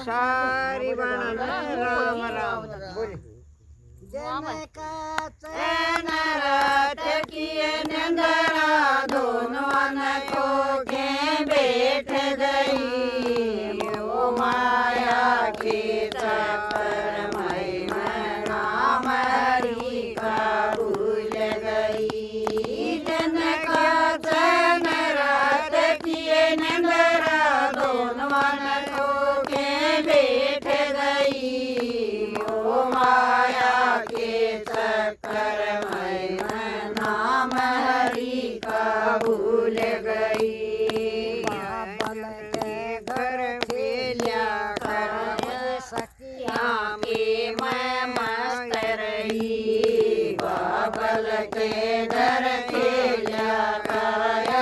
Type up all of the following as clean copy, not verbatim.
सारी बणन राम राम बोल जनका चैन रात किए नंदरा दोनों को के बैठ गई ओ माया के चक्कर में नाम हरि का भूल गई जनका चैन रात किए नंदरा दोनों को के बैठ गई ओ माया के चक्कर में नाम हरि का भूल गई बाबल के घर खेलिया कर सखिया के मैं मस्त रही बाबल के घर खेलिया कर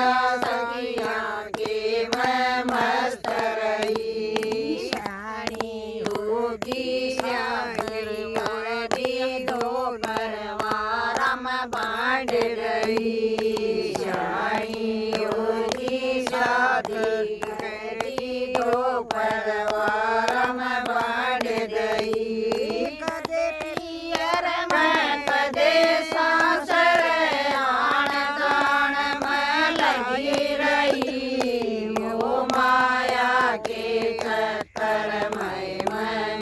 सखिया के मैं मस्त रही शानी होगी बांध रही शाही होगी शादी करी दो परिवार में बांध रही कदे पियर में कदे सासर आन जान में लगी रही ओ माया के चक्कर में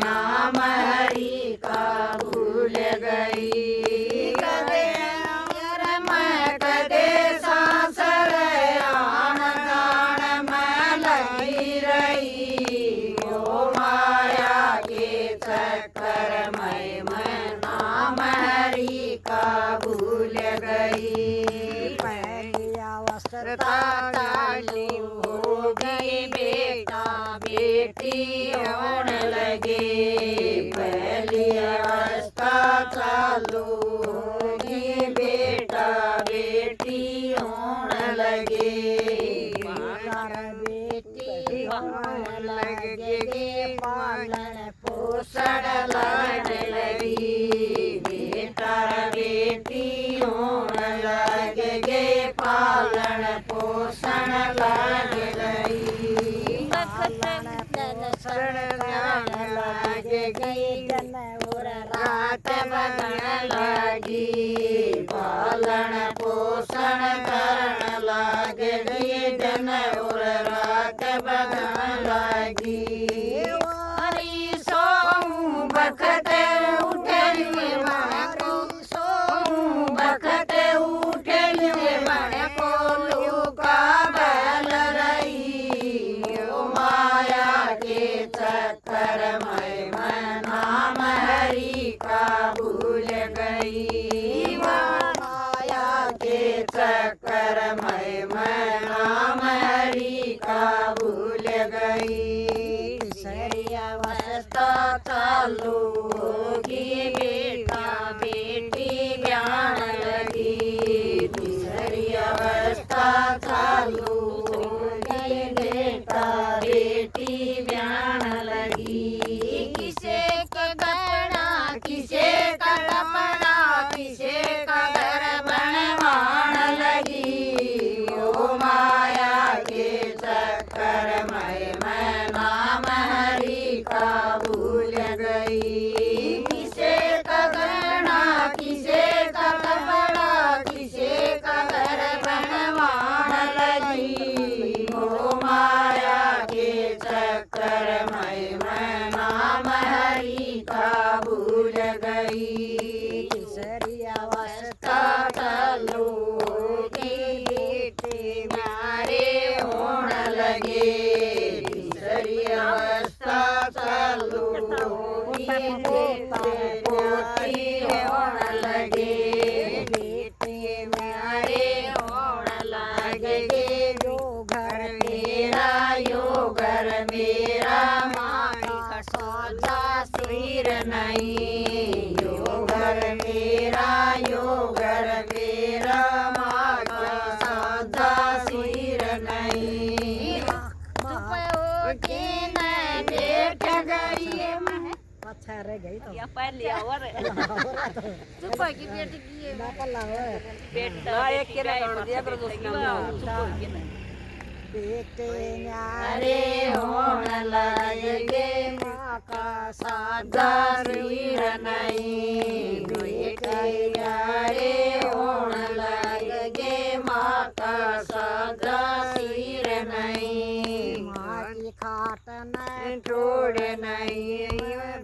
नाम हरि का भूल गई भूल गई पहली अवस्था चालू होगी बेटा बेटी होने लगे पहली अवस्था चालू होगी बेटा बेटी होने लगे बेटी होने लगे पालन पोषण लाने लगी बेटा बेटी होने लगे पालन पोषण लाने लगी पालन पोषण लाने लगी जन और रात बदन लगी पालन पोषण करने लगी जन और रात बदन लगी हरी सोऊं बखत उठली बखत उठली बड़ कोलू का बैल रही ओ माया के चक्कर में नाम हरि का भूल गई माया के चक्कर में नाम हरि का भूल गई सरी अवस्था चालू होगी बेटा बेटी ब्यान लगी दूसरी अवस्था चालू होगी बेटा बेटी ब्यान लगी किसे का गहना किसे का कपड़ा किसे का घर बनवान लगी ओ माया के चक्कर में नाम हरि का भूल गई किसे का गहना किसे का कपड़ा किसे का घर बनवान लगी ओ माया के चक्कर में नाम हरि का भूल गई तीसरी अवस्था चालू होगी बेटे मारे होने लगे तीसरी अवस्था चालू होगी पोती होने लगे बेटे मारे होने लगे यो घर मेरा माँ का सौदा सिर नहीं यो घर मेरा माँ का सौदा सिर नहीं बैठ गई अच्छा रह गई तो या पहले और चुप की बेटी की बेटा एक के ना दिया करो दोस्त ना बेटे अरे होण लागे माँ का सादा सिर नहीं बेटे रे होण लागे माँ का सादा सिर नहीं माँ की खाट न छोड़ नहीं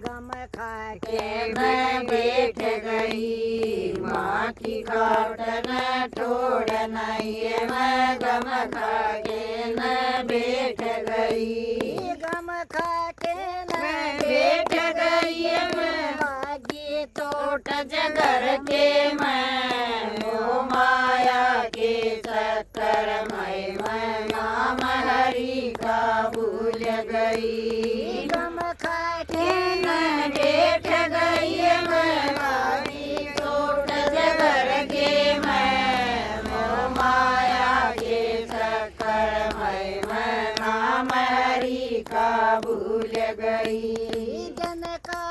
गम खा के मैं बैठ गई माँ की खाट न छोड़ नहीं मैं गम खा के न बैठ गई गम खा के न बैठ गई मैं लागी टोट जगर के मैं मोह माया के चक्कर मैं नाम हरि का भूल गई गम खा के मैं बैठ गई मैं लागी टोट जगर के मैं मोह माया के चक्कर मैं नाम हरि का भूल गई जन का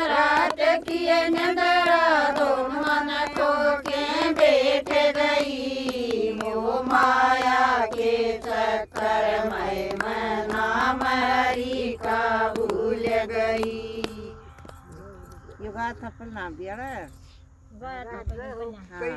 रात किए नंदरा दोन मन को के बैठ गई मोह माया के चक्कर मैं नाम हरि का भूल गई युगा थप्पल नाम दिया रे बात कई